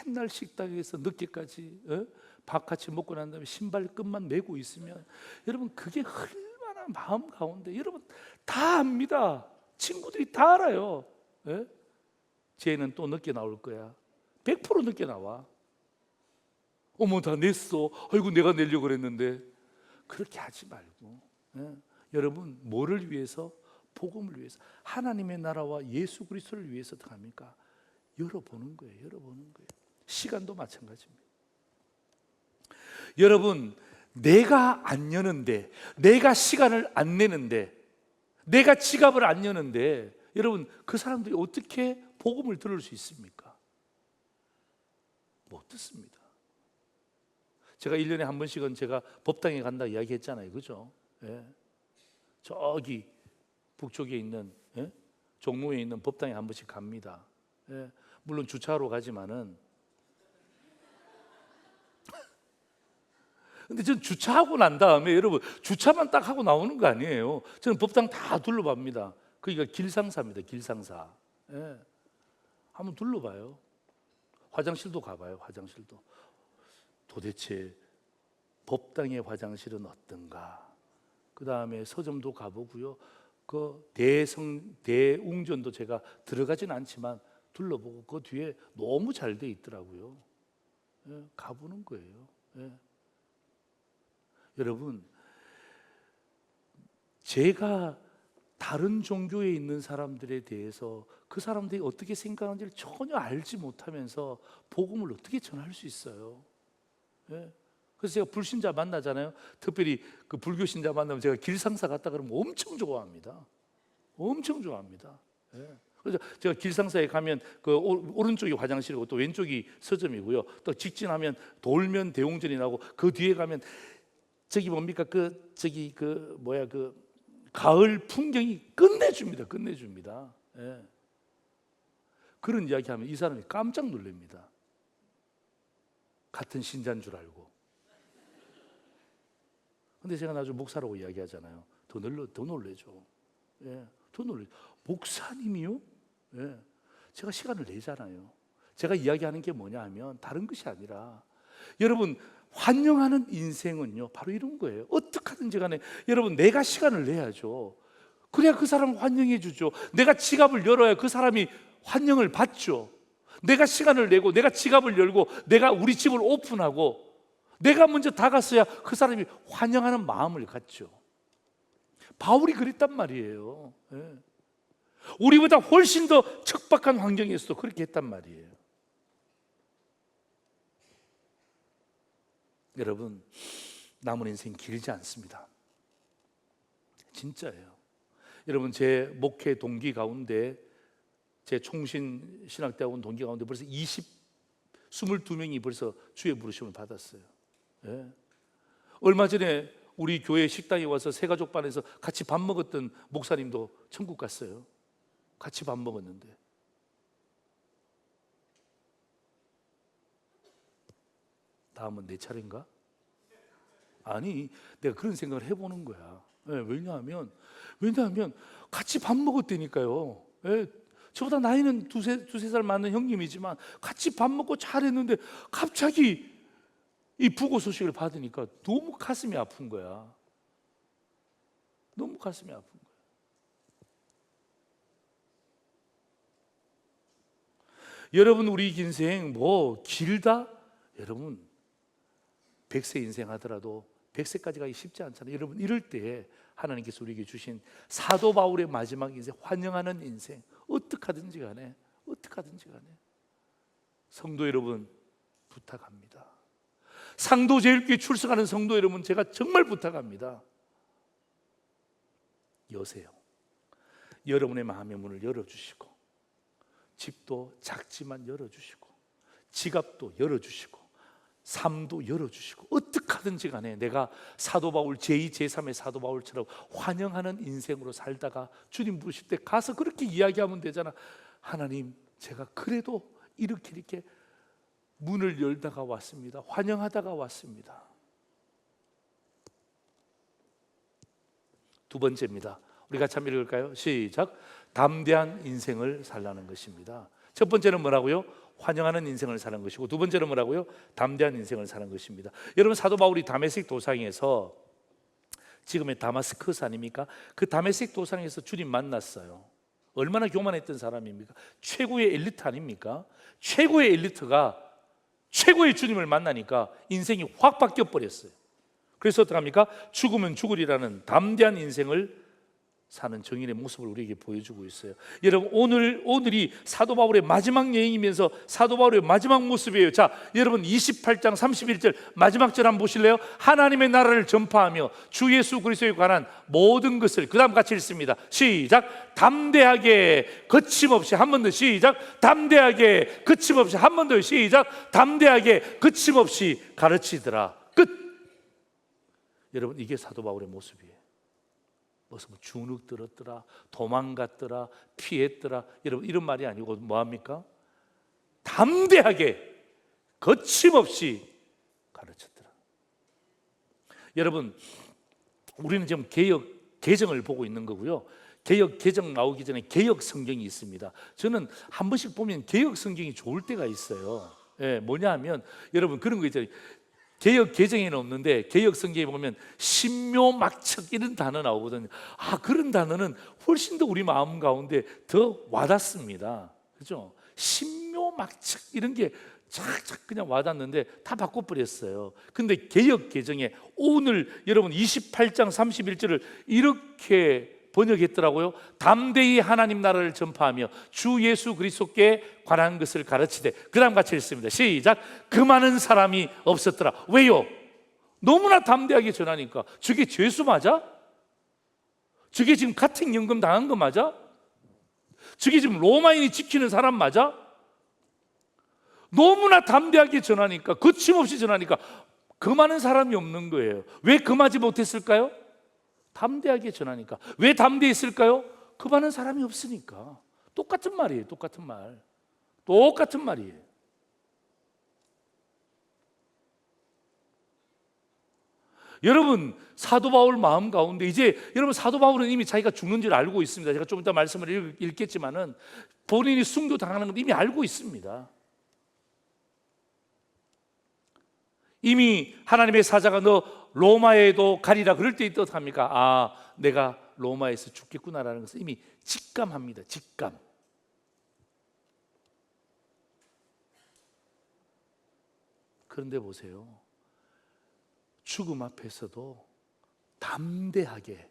맨날 식당에서 늦게까지 밥 같이 먹고 난 다음에 신발끈만 메고 있으면 여러분 그게 얼마나 마음 가운데, 여러분 다 압니다. 친구들이 다 알아요. 예? 쟤는 또 늦게 나올 거야. 100% 늦게 나와. 어머 다 냈어. 아이고 내가 내려고 그랬는데. 그렇게 하지 말고 여러분 뭐를 위해서? 복음을 위해서, 하나님의 나라와 예수 그리스도를 위해서 어떻게 합니까? 열어보는 거예요. 열어보는 거예요. 시간도 마찬가지입니다. 여러분 내가 안 여는데, 내가 시간을 안 내는데, 내가 지갑을 안 여는데 여러분 그 사람들이 어떻게 복음을 들을 수 있습니까? 못 듣습니다. 제가 1년에 한 번씩은 제가 법당에 간다 이야기했잖아요. 그죠? 예. 저기 북쪽에 있는 종로에 있는 법당에 한 번씩 갑니다. 예. 물론 주차하러 가지만은 근데 저는 주차하고 난 다음에 여러분 주차만 딱 하고 나오는 거 아니에요. 저는 법당 다 둘러봅니다. 거기가 길상사입니다. 길상사. 예. 한번 둘러봐요. 화장실도 가봐요. 화장실도. 도대체 법당의 화장실은 어떤가? 그 다음에 서점도 가보고요. 그 대웅전도 제가 들어가진 않지만 둘러보고 그 뒤에 너무 잘 돼 있더라고요. 예, 가보는 거예요. 예. 여러분 제가 다른 종교에 있는 사람들에 대해서 그 사람들이 어떻게 생각하는지를 전혀 알지 못하면서 복음을 어떻게 전할 수 있어요? 예? 그래서 제가 불신자 만나잖아요. 특별히 그 불교 신자 만나면 제가 길상사 갔다 그러면 엄청 좋아합니다. 엄청 좋아합니다. 예. 그래서 제가 길상사에 가면 그 오른쪽이 화장실이고 또 왼쪽이 서점이고요. 또 직진하면 돌면 대웅전이 나오고 그 뒤에 가면 저기 뭡니까 그 가을 풍경이 끝내줍니다. 끝내줍니다. 예. 그런 이야기하면 이 사람이 깜짝 놀랍니다. 같은 신자인 줄 알고. 근데 제가 나중에 목사라고 이야기하잖아요. 더 놀래죠. 예, 더 놀래. 목사님이요? 예, 제가 시간을 내잖아요. 제가 이야기하는 게 뭐냐 하면 다른 것이 아니라 여러분 환영하는 인생은요 바로 이런 거예요. 어떻게 하든지 간에 여러분 내가 시간을 내야죠. 그래야 그 사람을 환영해 주죠. 내가 지갑을 열어야 그 사람이 환영을 받죠. 내가 시간을 내고 내가 지갑을 열고 내가 우리 집을 오픈하고 내가 먼저 다가서야 그 사람이 환영하는 마음을 갖죠. 바울이 그랬단 말이에요. 예. 우리보다 훨씬 더 척박한 환경에서도 그렇게 했단 말이에요. 여러분 남은 인생 길지 않습니다. 진짜예요. 여러분 제 목회 동기 가운데 제 총신 신학대학원 동기 가운데 벌써 22명이 벌써 주의 부르심을 받았어요. 예. 얼마 전에 우리 교회 식당에 와서 새가족반에서 같이 밥 먹었던 목사님도 천국 갔어요. 같이 밥 먹었는데. 다음은 내 차례인가? 아니, 내가 그런 생각을 해보는 거야. 예, 왜냐하면 같이 밥 먹었다니까요. 예, 저보다 나이는 두세 살 많은 형님이지만 같이 밥 먹고 잘했는데 갑자기 이 부고 소식을 받으니까 너무 가슴이 아픈 거야. 너무 가슴이 아픈 거야. 여러분 우리 인생 뭐 길다? 여러분 100세 인생 하더라도 100세까지 가기 쉽지 않잖아요. 여러분 이럴 때 하나님께서 우리에게 주신 사도 바울의 마지막 인생, 환영하는 인생, 어떻게 하든지 간에 성도 여러분 부탁합니다. 상도제일교회 출석하는 성도 여러분 제가 정말 부탁합니다. 여세요. 여러분의 마음의 문을 열어주시고 집도 작지만 열어주시고 지갑도 열어주시고 삶도 열어주시고 어떻게 하든지 간에 내가 사도 바울 제2, 제3의 사도 바울처럼 환영하는 인생으로 살다가 주님 부르실 때 가서 그렇게 이야기하면 되잖아. 하나님 제가 그래도 이렇게 문을 열다가 왔습니다. 환영하다가 왔습니다. 두 번째입니다. 우리 같이 한번 읽을까요? 시작. 담대한 인생을 살라는 것입니다. 첫 번째는 뭐라고요? 환영하는 인생을 사는 것이고 두 번째는 뭐라고요? 담대한 인생을 사는 것입니다. 여러분 사도 바울이 다메섹 도상에서 지금의 다마스커스 아닙니까? 그 다메섹 도상에서 주님 만났어요. 얼마나 교만했던 사람입니까? 최고의 엘리트 아닙니까? 최고의 엘리트가 최고의 주님을 만나니까 인생이 확 바뀌어 버렸어요. 그래서 어떡합니까? 죽으면 죽으리라는 담대한 인생을 사는 정인의 모습을 우리에게 보여주고 있어요. 여러분 오늘이 사도 바울의 마지막 여행이면서 사도 바울의 마지막 모습이에요. 자, 여러분 28장 31절 마지막 절 한번 보실래요? 하나님의 나라를 전파하며 주 예수 그리스도에 관한 모든 것을 그 다음 같이 읽습니다. 시작. 담대하게 거침없이 한 번 더 시작. 담대하게 거침없이 한 번 더 시작. 담대하게 거침없이 가르치더라. 끝. 여러분 이게 사도 바울의 모습이에요. 무슨 주눅 들었더라, 도망갔더라, 피했더라, 여러분 이런 말이 아니고 뭐합니까? 담대하게 거침없이 가르쳤더라. 여러분 우리는 지금 개혁 개정을 보고 있는 거고요. 개혁 개정 나오기 전에 개혁 성경이 있습니다. 저는 한 번씩 보면 개혁 성경이 좋을 때가 있어요. 예, 뭐냐 하면 여러분 그런 거 있잖아요. 개혁 개정에는 없는데 개혁 성경에 보면 신묘막측 이런 단어 나오거든요. 아, 그런 단어는 훨씬 더 우리 마음 가운데 더 와닿습니다. 그렇죠? 신묘막측 이런 게 착착 그냥 와닿는데 다 바꿔버렸어요. 근데 개혁 개정에 오늘 여러분 28장 31절을 이렇게 번역했더라고요. 담대히 하나님 나라를 전파하며 주 예수 그리스도께 관한 것을 가르치되, 그 다음 같이 읽습니다. 시작. 그 많은 사람이 없었더라. 왜요? 너무나 담대하게 전하니까. 저게 죄수 맞아? 저게 지금 가택연금 당한 거 맞아? 저게 지금 로마인이 지키는 사람 맞아? 너무나 담대하게 전하니까, 거침없이 전하니까 그 많은 사람이 없는 거예요. 왜 금하지 못했을까요? 담대하게 전하니까. 왜 담대했을까요? 그 많은 사람이 없으니까. 똑같은 말이에요. 똑같은 말. 똑같은 말이에요. 여러분, 사도 바울 마음 가운데 이제 여러분, 사도 바울은 이미 자기가 죽는 줄 알고 있습니다. 제가 좀 이따 말씀을 읽겠지만은 본인이 순교 당하는 건 이미 알고 있습니다. 이미 하나님의 사자가 너 로마에도 가리라 그럴 때 어떡합니까? 아, 내가 로마에서 죽겠구나라는 것을 이미 직감합니다. 직감. 그런데 보세요. 죽음 앞에서도 담대하게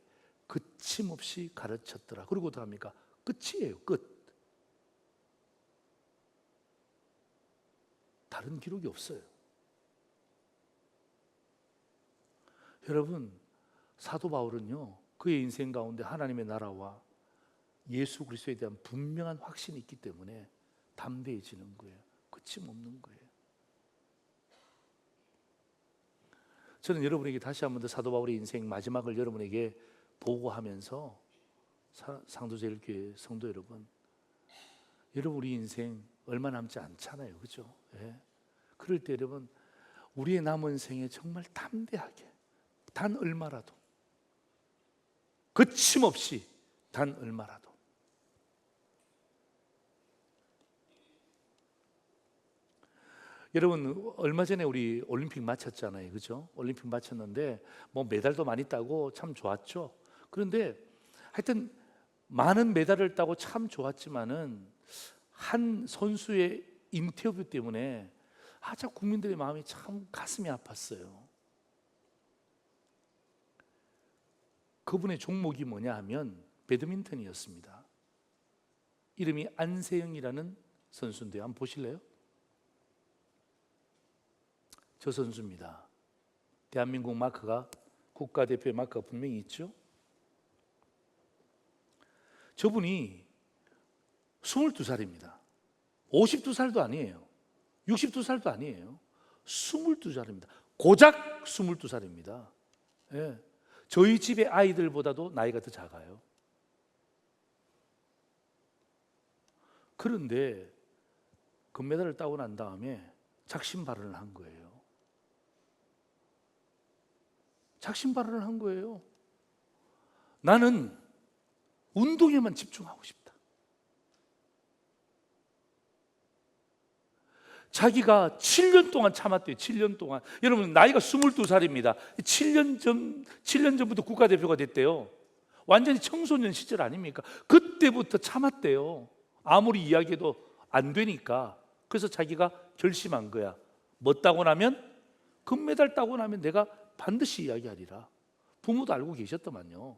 거침없이 가르쳤더라. 그리고 어떡합니까? 끝이에요. 끝. 다른 기록이 없어요. 여러분, 사도 바울은요, 그의 인생 가운데 하나님의 나라와 예수 그리스도에 대한 분명한 확신이 있기 때문에 담대해지는 거예요. 거침없는 거예요. 저는 여러분에게 다시 한 번 더 사도 바울의 인생 마지막을 여러분에게 보고하면서, 상도제일교회 성도 여러분, 우리 인생 얼마 남지 않잖아요. 그죠? 예. 그럴 때 여러분, 우리의 남은 생에 정말 담대하게 단 얼마라도, 거침없이 단 얼마라도, 여러분, 얼마 전에 우리 올림픽 마쳤잖아요. 그죠? 올림픽 마쳤는데 뭐 메달도 많이 따고 참 좋았죠. 그런데 하여튼 많은 메달을 따고 참 좋았지만은 한 선수의 인터뷰 때문에 참 국민들의 마음이 참 가슴이 아팠어요. 그분의 종목이 뭐냐 하면 배드민턴이었습니다. 이름이 안세영이라는 선수인데요. 한번 보실래요? 저 선수입니다. 대한민국 마크가, 국가대표의 마크가 분명히 있죠. 저분이 22살입니다. 52살도 아니에요. 62살도 아니에요. 22살입니다. 고작 22살입니다. 예. 저희 집의 아이들보다도 나이가 더 작아요. 그런데 금메달을 따고 난 다음에 작심 발언을 한 거예요. 작심 발언을 한 거예요. 나는 운동에만 집중하고 싶다. 자기가 7년 동안 참았대요. 7년 동안. 여러분, 나이가 22살입니다. 7년 전부터 국가대표가 됐대요. 완전히 청소년 시절 아닙니까? 그때부터 참았대요. 아무리 이야기해도 안 되니까. 그래서 자기가 결심한 거야. 뭐 따고 나면? 금메달 따고 나면 내가 반드시 이야기하리라. 부모도 알고 계셨더만요.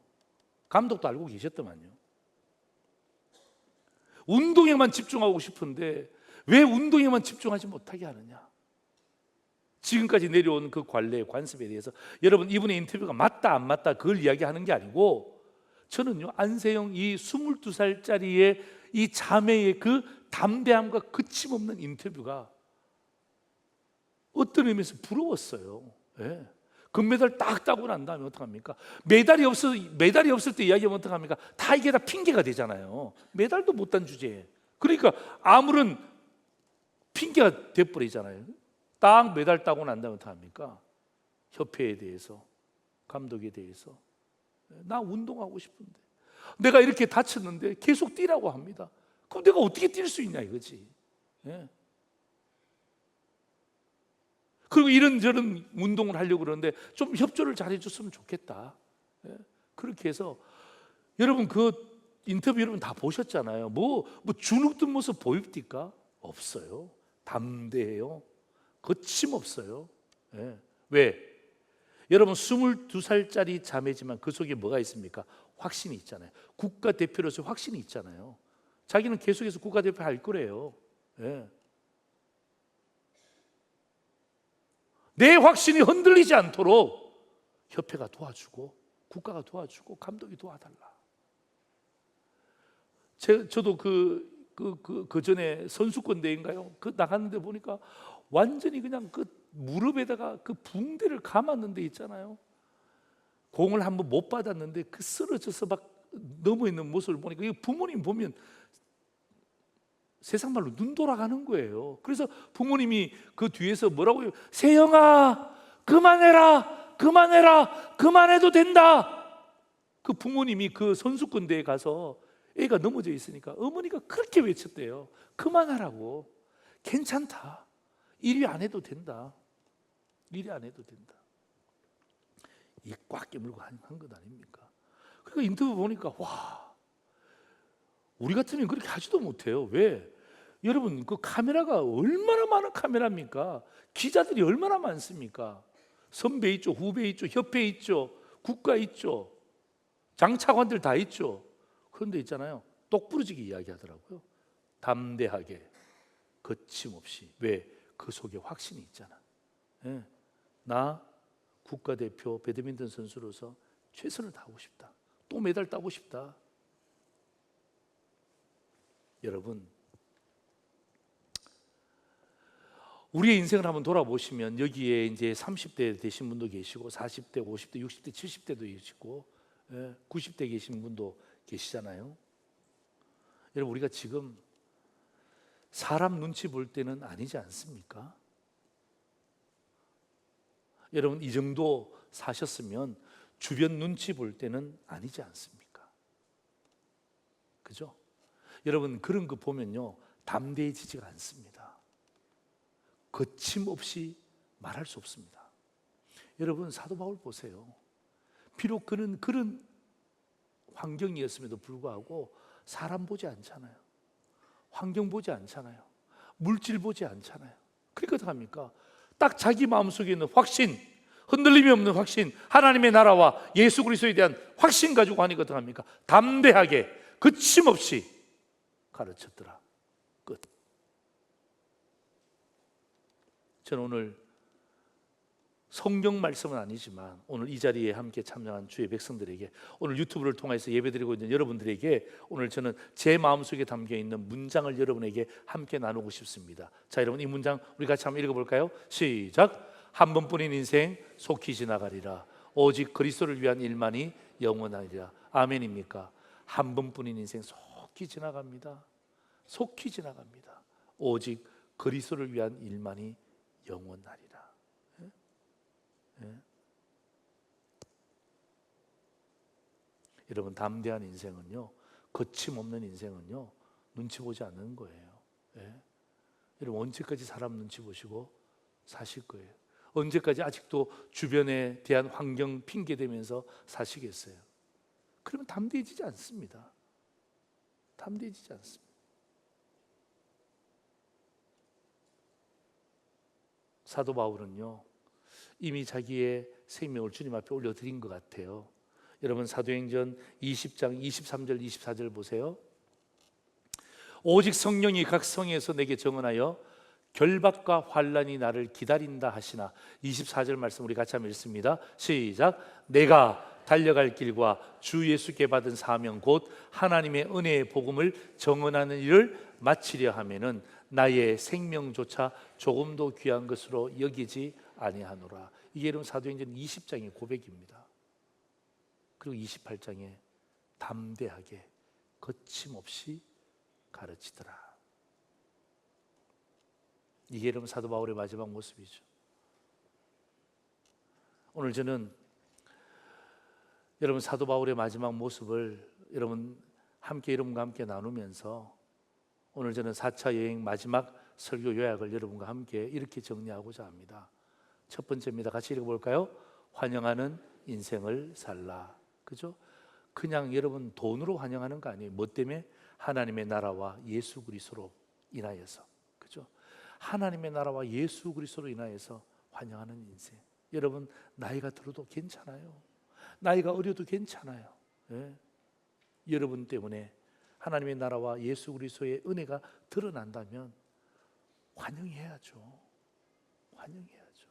감독도 알고 계셨더만요. 운동에만 집중하고 싶은데 왜 운동에만 집중하지 못하게 하느냐? 지금까지 내려온 그 관례, 관습에 대해서 여러분, 이분의 인터뷰가 맞다 안 맞다 그걸 이야기하는 게 아니고, 저는요, 안세영 이 22살짜리의 이 자매의 그 담대함과 거침없는 인터뷰가 어떤 의미에서 부러웠어요. 예. 금메달 딱 따고 난 다음에 어떡합니까? 메달이 없을 때 이야기하면 어떡합니까? 다 이게 다 핑계가 되잖아요. 메달도 못 딴 주제에. 그러니까 아무런 핑계가 돼버리잖아요. 딱 메달 따고 난 다음에 어떡합니까? 협회에 대해서, 감독에 대해서, 나 운동하고 싶은데, 내가 이렇게 다쳤는데 계속 뛰라고 합니다. 그럼 내가 어떻게 뛸 수 있냐 이거지. 예. 그리고 이런저런 운동을 하려고 그러는데 좀 협조를 잘 해줬으면 좋겠다. 예. 그렇게 해서, 여러분 그 인터뷰 여러분 다 보셨잖아요. 뭐 주눅든 모습 보입니까? 없어요. 담대해요. 거침없어요. 예. 왜? 여러분 22살짜리 자매지만 그 속에 뭐가 있습니까? 확신이 있잖아요. 국가대표로서 확신이 있잖아요. 자기는 계속해서 국가대표 할 거래요. 예. 내 확신이 흔들리지 않도록 협회가 도와주고 국가가 도와주고 감독이 도와달라. 저도 그 전에 선수권 대회인가요? 그 나갔는데 보니까 완전히 그냥 그 무릎에다가 그 붕대를 감았는 데 있잖아요. 공을 한번 못 받았는데 그 쓰러져서 막 넘어 있는 모습을 보니까 이 부모님 보면 세상 말로 눈 돌아가는 거예요. 그래서 부모님이 그 뒤에서 뭐라고 해요? 세영아, 그만해라, 그만해라, 그만해도 된다. 그 부모님이 그 선수권 대회에 가서 애가 넘어져 있으니까 어머니가 그렇게 외쳤대요. 그만하라고. 괜찮다. 일이 안 해도 된다. 일이 안 해도 된다. 이 꽉 깨물고 한 것 아닙니까? 그러니까 인터뷰 보니까 와, 우리 같으면 그렇게 하지도 못해요. 왜? 여러분, 그 카메라가 얼마나 많은 카메라입니까? 기자들이 얼마나 많습니까? 선배 있죠, 후배 있죠, 협회 있죠, 국가 있죠, 장차관들 다 있죠. 그런데 있잖아요, 똑부러지게 이야기하더라고요. 담대하게, 거침없이. 왜? 그 속에 확신이 있잖아. 예. 나 국가대표 배드민턴 선수로서 최선을 다하고 싶다. 또 메달 따고 싶다. 여러분, 우리의 인생을 한번 돌아보시면 여기에 이제 30대 되신 분도 계시고 40대, 50대, 60대, 70대도 계시고 90대 계신 분도 계시잖아요. 여러분, 우리가 지금 사람 눈치 볼 때는 아니지 않습니까? 여러분, 이 정도 사셨으면 주변 눈치 볼 때는 아니지 않습니까? 그죠? 여러분, 그런 거 보면요, 담대해지지가 않습니다. 거침없이 말할 수 없습니다. 여러분, 사도 바울 보세요. 비록 그는 그런 환경이었음에도 불구하고 사람 보지 않잖아요. 환경 보지 않잖아요. 물질 보지 않잖아요. 그러니까 어떡합니까? 딱 자기 마음속에 있는 확신, 흔들림이 없는 확신, 하나님의 나라와 예수 그리스도에 대한 확신 가지고 하니까 어떡합니까? 담대하게 거침없이 가르쳤더라. 끝. 저는 오늘 성경 말씀은 아니지만 오늘 이 자리에 함께 참여한 주의 백성들에게, 오늘 유튜브를 통해서 예배드리고 있는 여러분들에게 오늘 저는 제 마음속에 담겨있는 문장을 여러분에게 함께 나누고 싶습니다. 자, 여러분, 이 문장 우리 같이 한번 읽어볼까요? 시작. 한 번뿐인 인생 속히 지나가리라. 오직 그리스도를 위한 일만이 영원하리라. 아멘입니까? 한 번뿐인 인생 속히 지나갑니다. 속히 지나갑니다. 오직 그리스도를 위한 일만이 영원하리라. 예? 여러분, 담대한 인생은요, 거침없는 인생은요, 눈치 보지 않는 거예요. 예? 여러분, 언제까지 사람 눈치 보시고 사실 거예요? 언제까지 아직도 주변에 대한 환경 핑계 대면서 사시겠어요? 그러면 담대해지지 않습니다. 담대해지지 않습니다. 사도 바울은요, 이미 자기의 생명을 주님 앞에 올려드린 것 같아요. 여러분, 사도행전 20장 23절 24절 보세요. 오직 성령이 각 성에서 내게 정언하여 결박과 환난이 나를 기다린다 하시나. 24절 말씀 우리 같이 한번 읽습니다. 시작. 내가 달려갈 길과 주 예수께 받은 사명 곧 하나님의 은혜의 복음을 정언하는 일을 마치려 하면은 나의 생명조차 조금도 귀한 것으로 여기지 아니하노라. 이게 여러분 사도행전 20장의 고백입니다. 그리고 28장에 담대하게 거침없이 가르치더라. 이게 여러분 사도 바울의 마지막 모습이죠. 오늘 저는 여러분 사도 바울의 마지막 모습을 여러분과 함께 나누면서 오늘 저는 4차 여행 마지막 설교 요약을 여러분과 함께 이렇게 정리하고자 합니다. 첫 번째입니다. 같이 읽어볼까요? 환영하는 인생을 살라. 그죠? 그냥 여러분 돈으로 환영하는 거 아니에요. 뭐 때문에? 하나님의 나라와 예수 그리스도로 인하여서. 그죠? 하나님의 나라와 예수 그리스도로 인하여서 환영하는 인생. 여러분, 나이가 들어도 괜찮아요. 나이가 어려도 괜찮아요. 예? 여러분 때문에 하나님의 나라와 예수 그리스도의 은혜가 드러난다면 환영해야죠. 환영해야죠.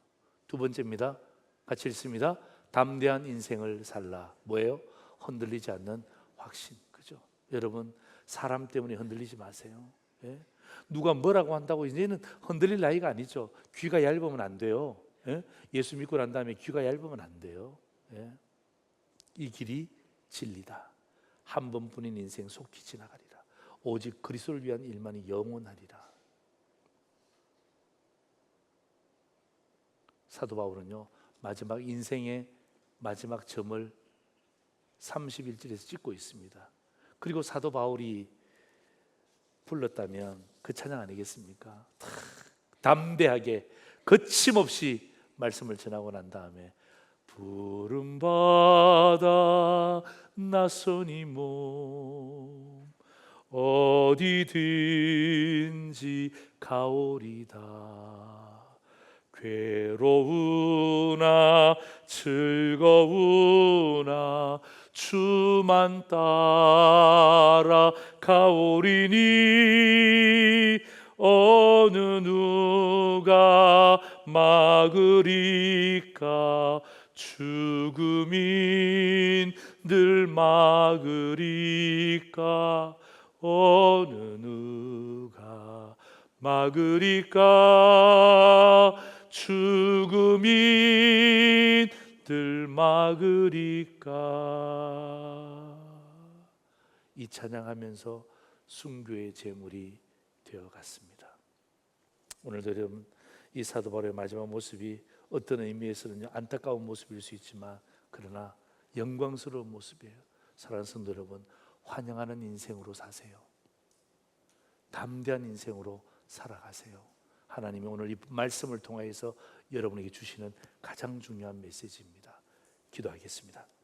두 번째입니다. 같이 읽습니다. 담대한 인생을 살라. 뭐예요? 흔들리지 않는 확신. 그죠? 여러분, 사람 때문에 흔들리지 마세요. 예? 누가 뭐라고 한다고 이제는 흔들릴 나이가 아니죠. 귀가 얇으면 안 돼요. 예? 예수 믿고 난 다음에 귀가 얇으면 안 돼요. 예? 이 길이 진리다. 한 번뿐인 인생 속히 지나가리라. 오직 그리스도를 위한 일만이 영원하리라. 사도 바울은요, 마지막 인생의 마지막 점을 31절에서 찍고 있습니다. 그리고 사도 바울이 불렀다면 그 찬양 아니겠습니까? 담대하게 거침없이 말씀을 전하고 난 다음에 부름받아 나서니 몸 어디든지 가오리다. 괴로우나 즐거우나 주만 따라 가오리니 어느 누가 막으리까. 죽음인 늘 막으리까. 어느 누가 막으리까. 죽음인 들 막으리까. 이 찬양하면서 순교의 제물이 되어갔습니다. 오늘도 여러분, 이 사도 바울의 마지막 모습이 어떤 의미에서는 안타까운 모습일 수 있지만 그러나 영광스러운 모습이에요. 사랑하는 성도 여러분, 환영하는 인생으로 사세요. 담대한 인생으로 살아가세요. 하나님이 오늘 이 말씀을 통하여서 여러분에게 주시는 가장 중요한 메시지입니다. 기도하겠습니다.